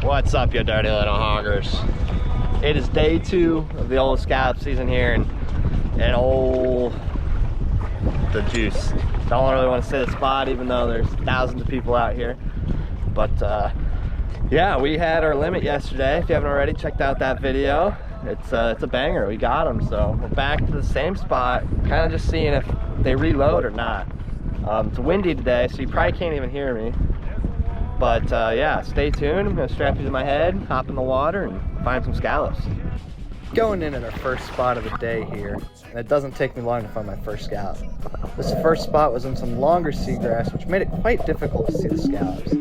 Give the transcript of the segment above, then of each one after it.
What's up, you dirty little hoggers? It is day 2 of the old scallop season here, and the juice. Don't really want to say the spot, even though there's thousands of people out here. But yeah, we had our limit yesterday. If you haven't already checked out that video, it's a banger. We got them, so we're back to the same spot, kind of just seeing if they reload or not. It's windy today, so you probably can't even hear me. But yeah, stay tuned. I'm gonna strap you to my head, hop in the water, and find some scallops. Going in at our first spot of the day here, and it doesn't take me long to find my first scallop. This first spot was in some longer seagrass, which made it quite difficult to see the scallops.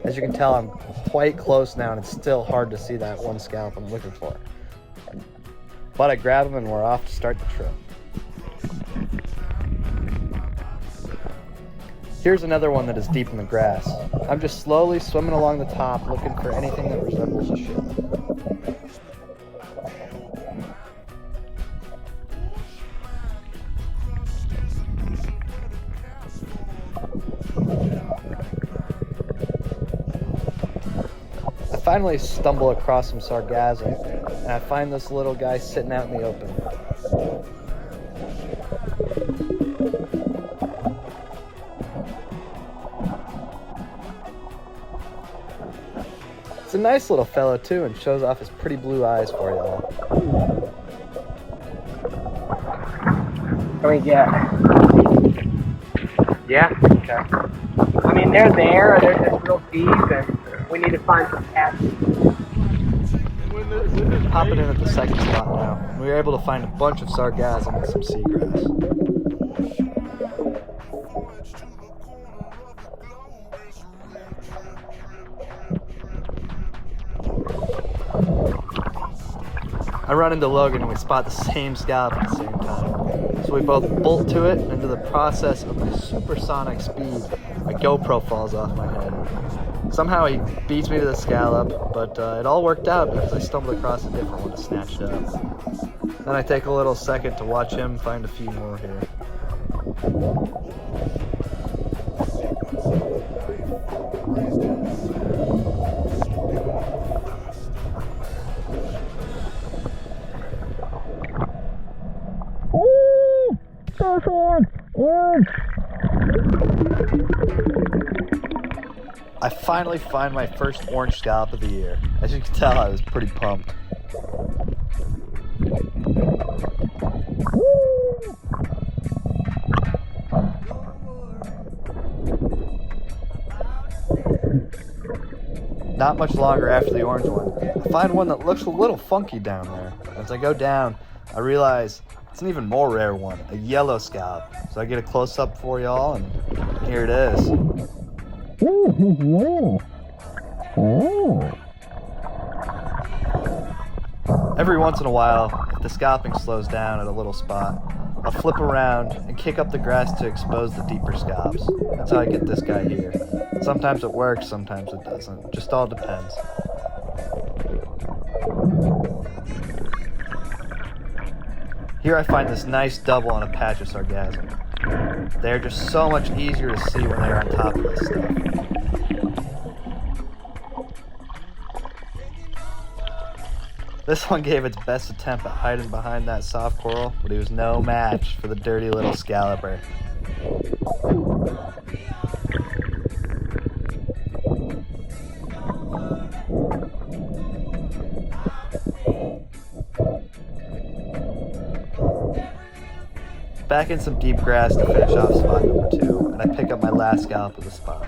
As you can tell, I'm quite close now, and it's still hard to see that one scallop I'm looking for. But I grabbed them, and we're off to start the trip. Here's another one that is deep in the grass. I'm just slowly swimming along the top, looking for anything that resembles a shell. I finally stumble across some sargassum, and I find this little guy sitting out in the open. It's a nice little fellow too, and shows off his pretty blue eyes for y'all. What do we get? Yeah? Okay. I mean, they're there, they're just real deep, and we need to find some cats. Hopping in at the second spot now. We were able to find a bunch of sargassum and some seagrass. I run into Logan and we spot the same scallop at the same time. So we both bolt to it, and into the process of my supersonic speed, my GoPro falls off my head. Somehow he beats me to the scallop, but it all worked out because I stumbled across a different one to snatch it up. Then I take a little second to watch him find a few more here. I finally find my first orange scallop of the year. As you can tell, I was pretty pumped. Not much longer after the orange one, I find one that looks a little funky down there. As I go down, I realize it's an even more rare one, a yellow scallop. So I get a close-up for y'all, and here it is. Every once in a while, if the scalloping slows down at a little spot, I'll flip around and kick up the grass to expose the deeper scallops. That's how I get this guy here. Sometimes it works, sometimes it doesn't. It just all depends. Here I find this nice double on a patch of sargassum. They're just so much easier to see when they're on top of this stuff. This one gave its best attempt at hiding behind that soft coral, but he was no match for the dirty little scalloper. Back in some deep grass to finish off spot number 2, and I pick up my last scallop of the spot.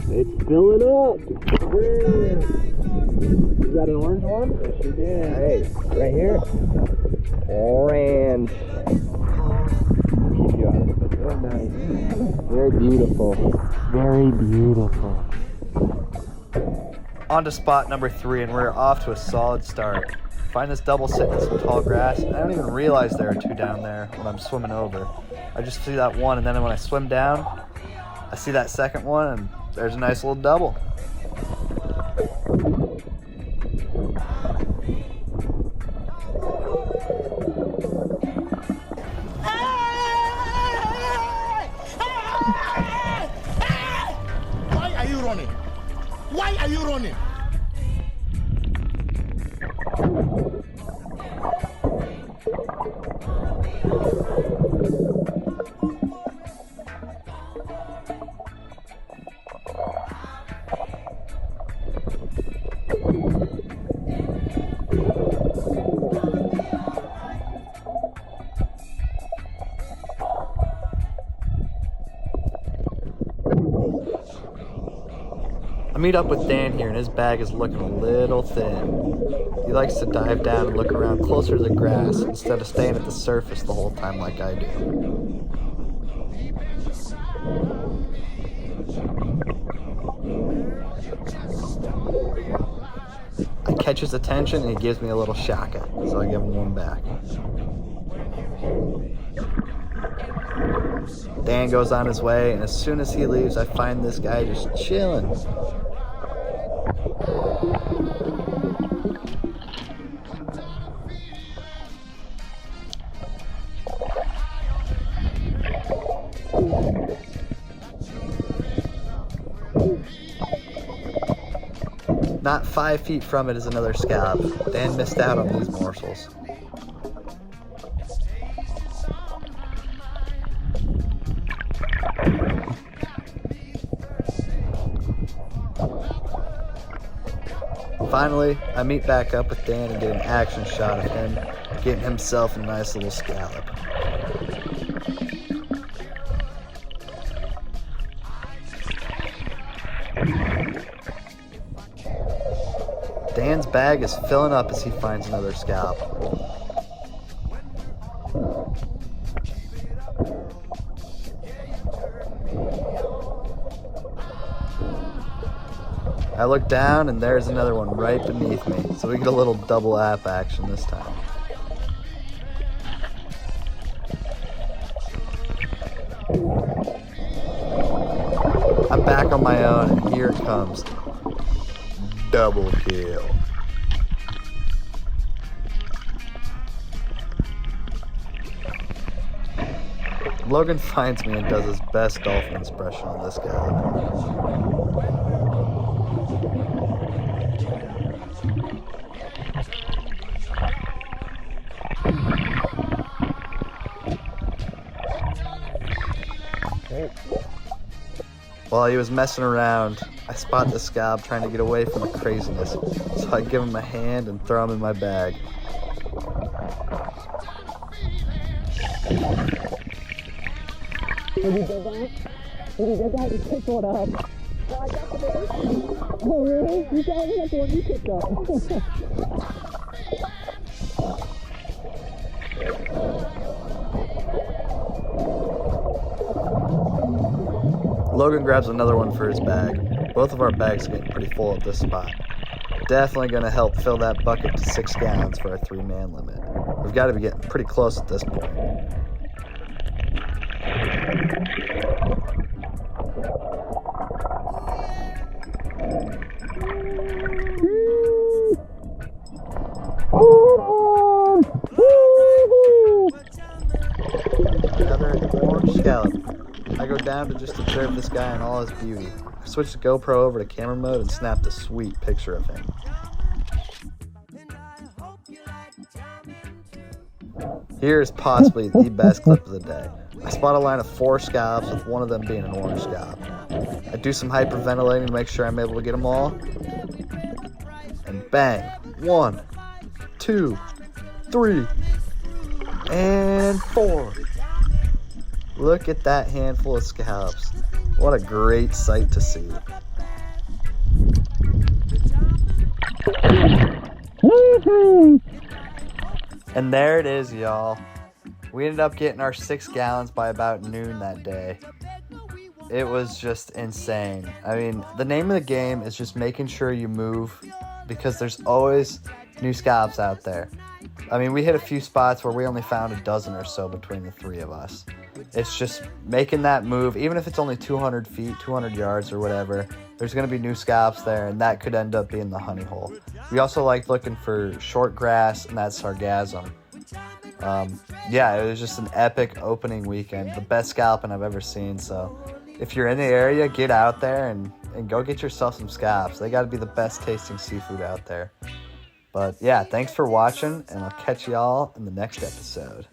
It's filling up! You got an orange one? Yes, you did. Hey, right here. Orange. Keep you out of it. Oh, nice. Very beautiful. Very beautiful. On to spot number 3, and we're off to a solid start. Find this double sitting in some tall grass, and I don't even realize there are 2 down there when I'm swimming over. I just see that one, and then when I swim down, I see that second one, and there's a nice little double. Why are you running? Why are you running? I meet up with Dan here, and his bag is looking a little thin. He likes to dive down and look around closer to the grass instead of staying at the surface the whole time like I do. I catch his attention and he gives me a little shaka, so I give him one back. Dan goes on his way, and as soon as he leaves, I find this guy just chilling. Not 5 feet from it is another scallop. Dan missed out on these morsels. Finally, I meet back up with Dan and get an action shot of him getting himself a nice little scallop. Dan's bag is filling up as he finds another scallop. I look down and there's another one right beneath me, so we get a little double app action this time. I'm back on my own and here it comes. Double kill. Logan finds me and does his best dolphin expression on this guy. While he was messing around, I spot the scallop trying to get away from the craziness, so I give him a hand and throw him in my bag. Did you get that? Did you get that? You picked one up. Oh, I got the fish. Oh, really? You got it? That's the one you picked up. Logan grabs another one for his bag. Both of our bags are getting pretty full at this spot. Definitely going to help fill that bucket to 6 gallons for our 3-man limit. We've got to be getting pretty close at this point. Another orange scallop. I go down to just observe this guy in all his beauty. I switch the GoPro over to camera mode and snapped a sweet picture of him. Here is possibly the best clip of the day. I spot a line of 4 scallops with one of them being an orange scallop. I do some hyperventilating to make sure I'm able to get them all. And bang! 1, 2, 3, and 4. Look at that handful of scallops. What a great sight to see. And there it is, y'all. We ended up getting our 6 gallons by about noon that day. It was just insane. I mean, the name of the game is just making sure you move because there's always new scallops out there. I mean, we hit a few spots where we only found a dozen or so between the 3 of us. It's just making that move, even if it's only 200 feet, 200 yards or whatever, there's going to be new scallops there, and that could end up being the honey hole. We also like looking for short grass and that sargassum. yeah, it was just an epic opening weekend. The best scalloping I've ever seen. So if you're in the area, get out there and go get yourself some scallops. They got to be the best tasting seafood out there. But yeah, thanks for watching, and I'll catch y'all in the next episode.